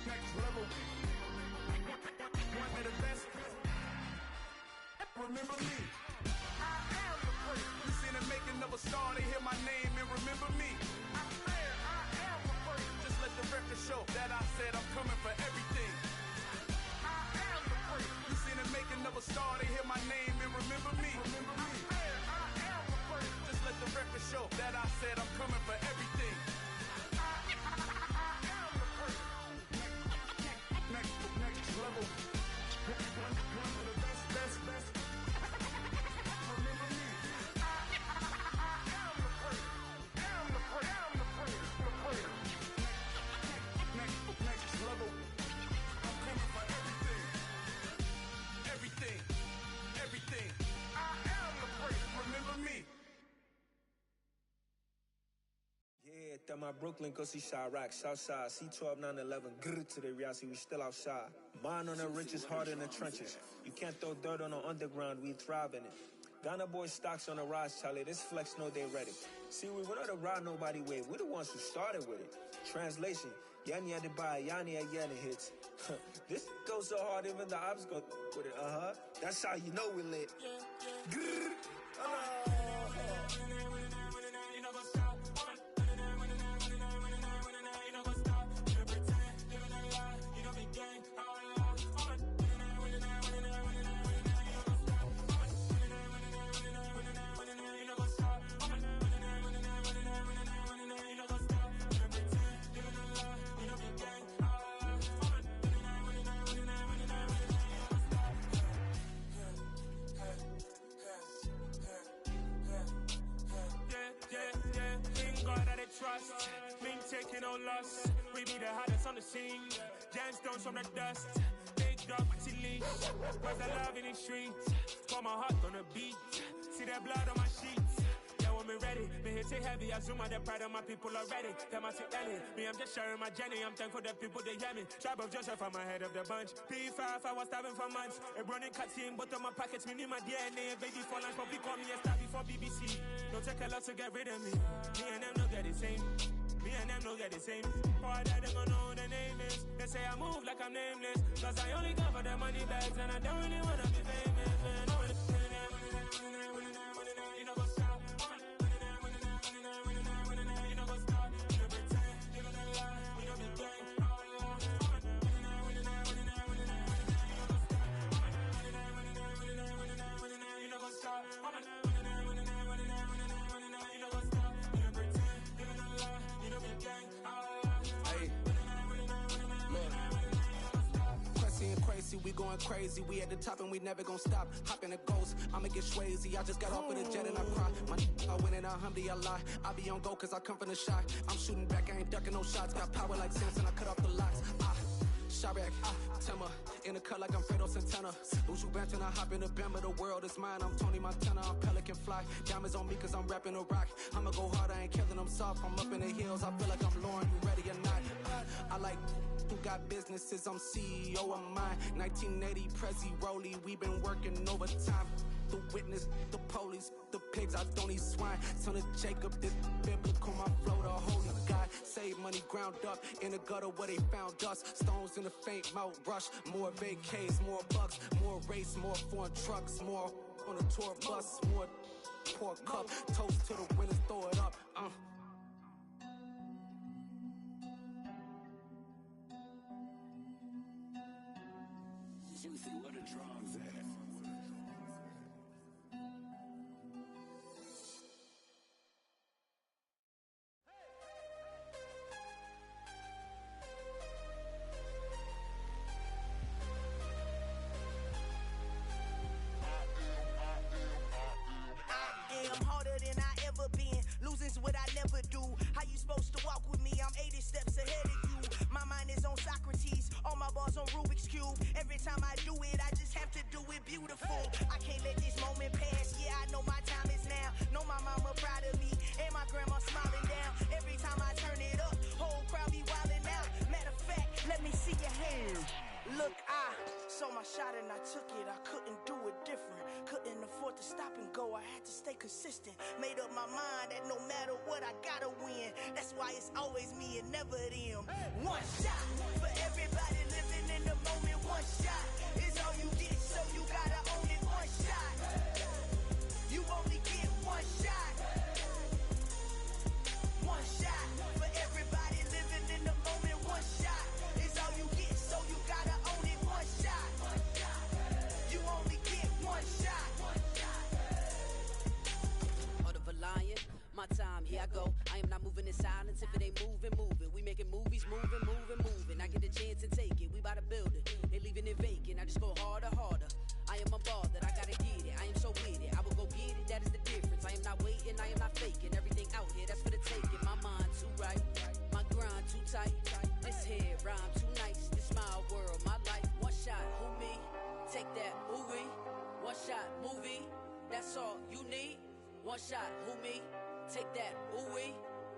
Next level. One of the best. Remember me. I am the place. You seen the making of a star, they hear my name and remember me. I am the place. Just let the record show that I said I'm coming for everything. I am the place. You seen the making of a star, they hear my name and remember me. Remember me. I am the place. Just let the record show that I said I'm coming for everything. I am the place. Next level. One of the best. Everything. I am the place. Remember me. Yeah, that my Brooklyn, go see Chirac, Southside, C12, 911, grrr to the reality, we still outside. Mine on the riches, hard in the trenches. You can't throw dirt on the underground, we thrive in it. Ghana boys stocks on the rise, Charlie, this flex know they ready. See, we went on the ride nobody with, we're the ones who started with it. Translation, Yani had to buy, Yani had hits. This goes so hard, even the ops go with it, That's how you know we lit. Grrr. Trust, me taking no loss. We be the hottest on the scene. Gemstones from the dust. Big dog, pretty leash. Where's the love in the streets? Pour my heart on the beat. See that blood on my sheets. Yeah, when me ready, me hit it heavy. I zoom out the pride of my people already. Them I see Ellie. Me, I'm just sharing my journey. I'm thankful that people they hear me. Tribe of Joseph, I'm ahead of the bunch. P5, I was starving for months. A running cutscene, but on my pockets, me need my DNA. Baby for lunch, but we call me a star before BBC. Don't take a lot to get rid of me. Me and them don't get the same. Me and them don't get the same. Boy, that they gon' know who the name is. They say I move like I'm nameless. Cause I only come for the money bags. And I don't really wanna be famous, man. You know what's up? You know what's up? You know pretend. You know the lie. You know the game. You know what's up? Crazy, we going crazy. We at the top and we never gon' stop. Hop in the ghost, I'ma get swayzy. I just got off with a jet and I cry. I win in a Humvee, I lie. I be on go cause I come from the shot. I'm shooting back, I ain't ducking no shots. Got power like Samson, I cut off the locks. Chirac, Timmer, in the cut like I'm Fredo Santana. Uju Banton, I hop in the Bama, the world is mine. I'm Tony Montana, I'm Pelican Fly. Diamonds on me cause I'm rapping a rock. I'ma go hard, I ain't killing them soft. I'm up in the hills, I feel like I'm Lauren, you ready or not? I like who got businesses, I'm CEO of mine. 1980 Prezi Rolly, we been working overtime. The witness, the police, the pigs, I don't eat swine. Son of Jacob, this biblical, my flow, the holy God. Save money ground up in the gutter where they found us. Stones in the faint mouth rush. More vacays, more bucks, more race, more foreign trucks, more on a tour bus, more pour cup. Toast to the winners, throw it up. Juicy, where the drums at? Losing's what I never do. How you supposed to walk with me? I'm 80 steps ahead of you. My mind is on Socrates, all my balls on Rubik's Cube. Every time I do it, I just have to do it beautiful. I can't let this moment pass. Yeah, I know my time is now. Know my mama proud of me, and my grandma smiling down. Every time I turn it up, whole crowd be wildin' out. Matter of fact, let me see your hands. Look, I saw my shot and I took it. I couldn't do it different. Couldn't afford to stop and go. I had to stay consistent. Made up my mind that no matter what, I gotta win. That's why it's always me and never them. One shot for everybody living in the moment. One shot is all you get, so you gotta own it. One shot. You only get one shot. One shot for everybody living in the moment. One shot is all you get, so you gotta own it. One shot. You only get one shot. Heart of a lion, my time, here I go. I am not moving in silence. If it ain't moving, moving. We making movies, moving, moving, moving. I get a chance to take it. We bout to build it. They leaving it vacant. I just go harder, harder. I am a ball that I gotta get it. I am so with it. I will go get it. That is the difference. I am not waiting. I am not faking. Everything out here, that's for the taking. My mind too right. My grind too tight. This head rhyme too nice. This my world, my life. One shot, who me? Take that, who we? One shot, movie. That's all you need. One shot, who me? Take that, who we?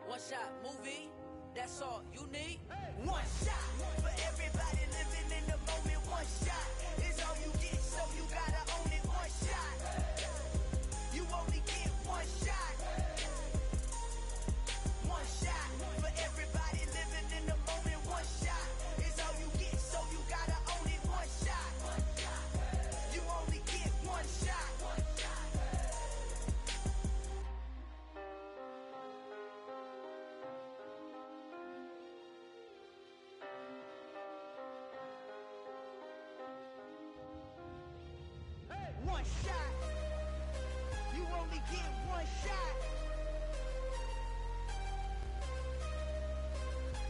One shot, movie. That's all you need. One shot for everybody living in the moment. One shot is all you get, so you gotta own it. One shot. You only get one shot. One shot for everybody living in the moment. One shot is all you get, so you gotta own it. One shot. You only get one shot. One shot. You only get one shot.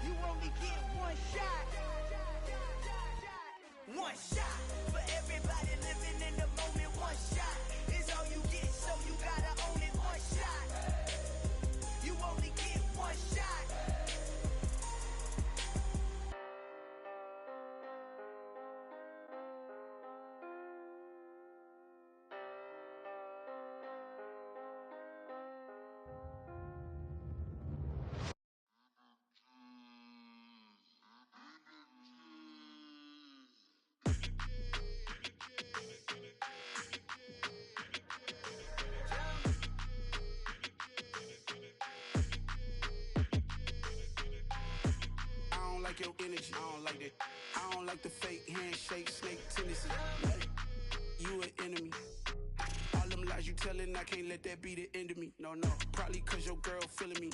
You only get one shot. One shot for everybody living in the moment. One shot is all you get, so you gotta own it. One shot. You only get one shot. Your energy, I don't like that. I don't like the fake handshake, snake tendency. You an enemy. All them lies you telling, I can't let that be the end of me. No, probably cause your girl feeling me.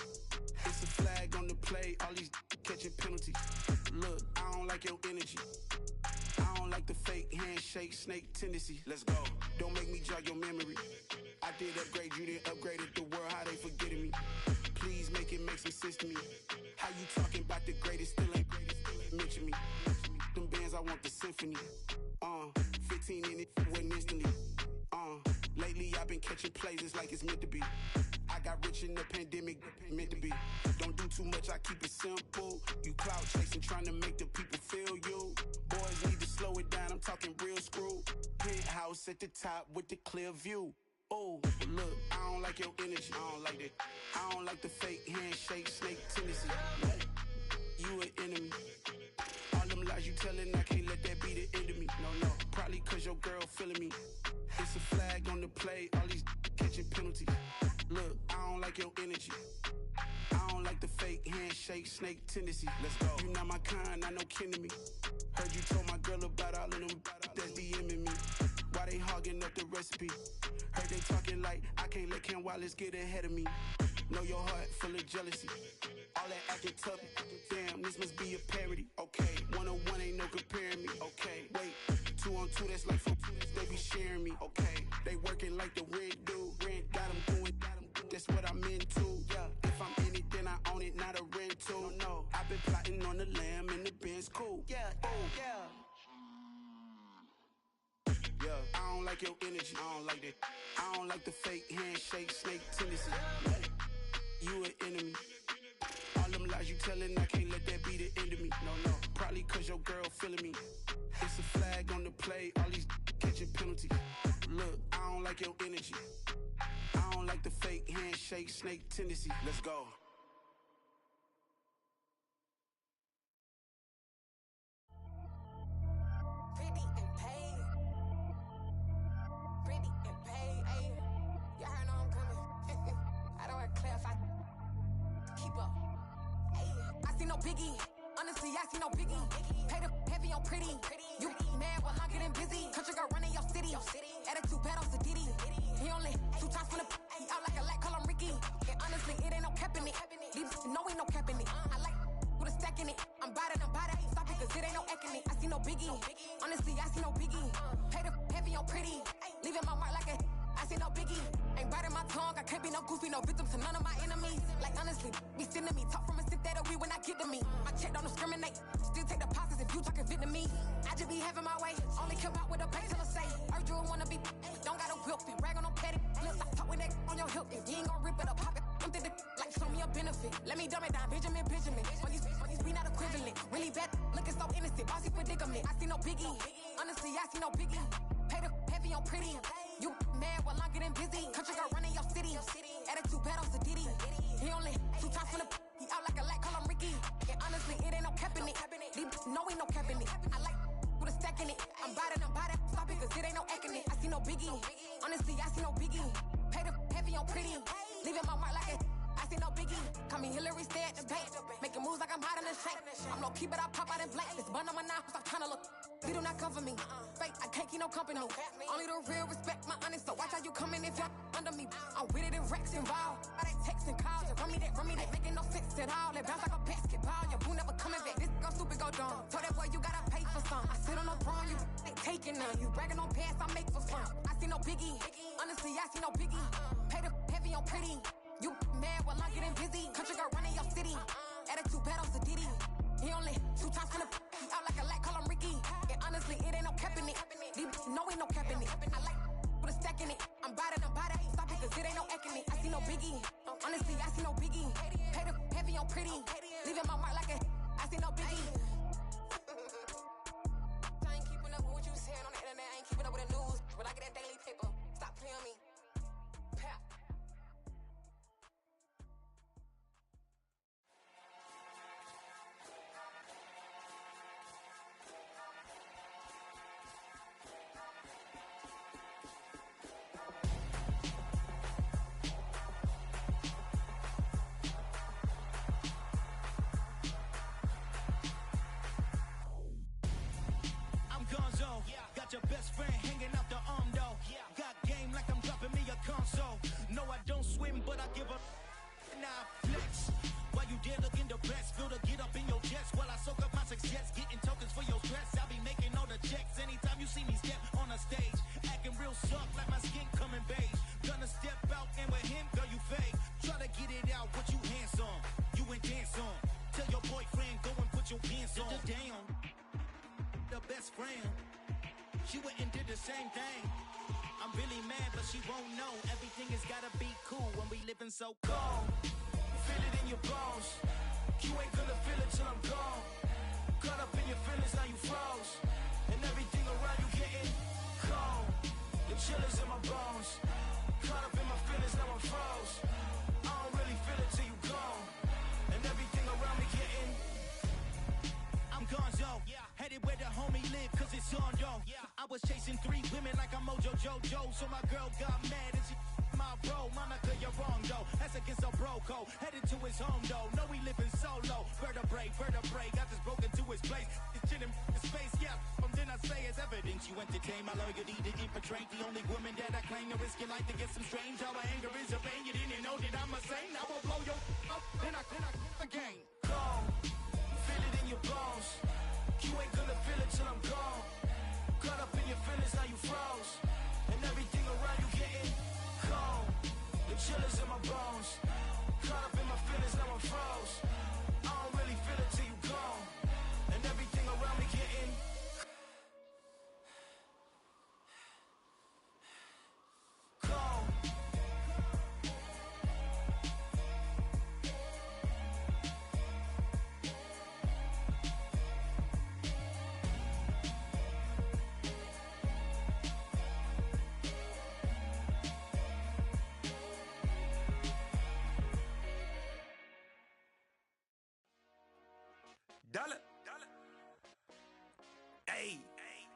It's a flag on the play, all these catching penalties. Look, I don't like your energy. I don't like the fake handshake, snake tendency. Let's go. Don't make me jog your memory. I did upgrade, you didn't upgrade it. The world, how they forgetting me. Please make it make some sense to me. How you talking about the greatest, still ain't mention me. Them bands, I want the symphony. 15 in it, went instantly. Lately I've been catching plays, it's like it's meant to be. I got rich in the pandemic, meant to be. Don't do too much, I keep it simple. You clout chasing, trying to make the people feel you. Boys need to slow it down, I'm talking real screw. Penthouse at the top with the clear view. Oh, look, I don't like your energy. I don't like that. I don't like the fake handshake, snake tendency. You an enemy. All them lies you telling, I can't let that be the end of me. No, probably cause your girl feeling me. It's a flag on the play, all these catching penalties. Look, I don't like your energy. I I don't like the fake handshake, snake tendency. Let's go. You not my kind, I know kin to me. Heard you told my girl about all of them that's DMing me. Why they hogging up the recipe? Heard they talking like I can't let Ken Wallace get ahead of me. Know your heart full of jealousy. All that acting tough, damn, this must be a parody. Okay, 1-on-1 ain't no comparing me. Okay, wait, 2-on-2, that's like 4, they be sharing me. Okay, they working like the rent dude. Rent got them doing, that's what I'm into. Yeah, if I'm in it, then I own it, not a rental. No, I've been plotting on the lamb and the Benz cool. Yeah, yeah. Yeah, I don't like your energy, I don't like that. I don't like the fake handshake, snake tendency. You an enemy. All them lies you telling, I can't let that be the end of me. No, probably cause your girl feeling me. It's a flag on the play, all these catching penalties. Look, I don't like your energy. I don't like the fake handshake, snake tendency. Let's go. Biggie, honestly, I see no biggie. Pay the heavy on pretty. You mad while I'm getting busy. Country girl running your city. Attitude bad on Sadidi. He only 2 times from the he out like a lack, call him Ricky. And honestly, it ain't no cap in it. These no ain't no cap in it. I like with a stack in it. I'm about it. Stop it, cause it ain't no eck in it. I see no biggie. Honestly, I see no biggie. Pay the heavy on pretty. Leaving my mark like a I see no biggie. Ain't biting my tongue. I can't be no goofy, no victim to none of my enemies. Like honestly, be sending me talk from a sip that we when I get to me. My check don't discriminate. Still take deposits if you talking Vietnamese. I just be having my way. Only come out with a pay till I say. Urge you wanna be. Don't got a whip and rag on no petty. Let's stop talking that on your hip. If you ain't gon' rip it up, pop it. I'm thinking like show me a benefit. Let me dumb it down, Benjamin. For these we not equivalent. Really bad, looking so innocent. Bossy predicament. I see no biggie. Honestly, I see no biggie. Pay the heavy on pretty. You mad while I'm getting busy. Country girl running your city. Attitude bad on Sadidi. He only 2 times from the he out like a lack, call him Ricky. And honestly, it ain't no cap in it. These no ain't no cap in it. I like with a stack in it. I'm about it. Stop it, cause it ain't no eck in it. I see no biggie. Honestly, I see no biggie. Pay the heavy on pretty. Leaving my mark like a I see no biggie. Call me Hillary, stay at the bank. Making moves like I'm hot in the shank. I'm low key, but I pop out in blank. This bun on my knife, stop trying to look. They do not come for me. Fake, I can't keep no company. Only the real respect my honest. So watch how you coming if you're under me. I'm with it in Rex involved. I they texting calls. Run me that. Making no sense at all. It bounce like a basketball. Your boo never coming back. This go stupid, go dumb. Told that boy you gotta pay for some. I sit on no throne, you ain't taking none. You bragging on pants, I make for fun. I see no biggie. Honestly, I see no biggie. Pay the heavy on pretty. You mad while I'm getting busy. Country girl running your city. Attitude bad on Sadidi. He only 2 times from the he out like a lack, call him Ricky. And honestly, it ain't no cap in it. These no ain't no cap in it. I like with a stack in it. I'm about it. Stop it, cause it ain't no eck in it. I see no biggie. Honestly, I see no biggie. Pay the heavy on pretty. Leaving my mark like a I see no biggie. I ain't keeping up with what you saying on the internet. I ain't keeping up with the news. But I get that daily paper. Stop playing me. Pap. Your best friend hanging out the arm though. Got game like I'm dropping me a console. No, I don't swim, but I give a now flex. While you there looking the best, feel to get up in your chest while I soak up my success, getting tokens for your stress. I'll be making all the checks anytime you see me step on a stage, acting real soft like my skin coming beige. Gonna step out and with him, girl, you fake. Try to get it out, what you handsome, you ain't dance on. Tell your boyfriend go and put your pants on. Down, the best friend. She went and did the same thing. I'm really mad, but she won't know. Everything has gotta be cool when we living so cold. Feel it in your bones. You ain't gonna feel it till I'm gone. Caught up in your feelings, now you froze. And everything around you getting cold. The chillers in my bones. Caught up in my feelings, now I'm froze. I don't really feel it till you gone. And everything around me getting I'm gonzo. Headed where the homie live, cause it's on though. I was chasing 3 women like I'm Mojo Jojo, so my girl got mad and she my my bro, Monica, you're wrong, though. That's against a bro code. Headed to his home, though. No, we living solo. Vertebrae, got this broken to his place. It's chilling in space, yeah. From then I say it's evidence. You entertain my loyalty to infiltrate. The only woman that I claim to risk your life to get some strange. All my anger is a pain. You didn't know that I'm a saint. I will blow your up. Then I again. Gone. Feel it in your bones. You ain't gonna feel it till I'm gone. Caught up in your feelings, now you froze. And everything around you getting cold. The chillers in my bones. Caught up in my feelings, now I'm froze. I don't really feel it till you gone. And everything around me getting cold. Dale.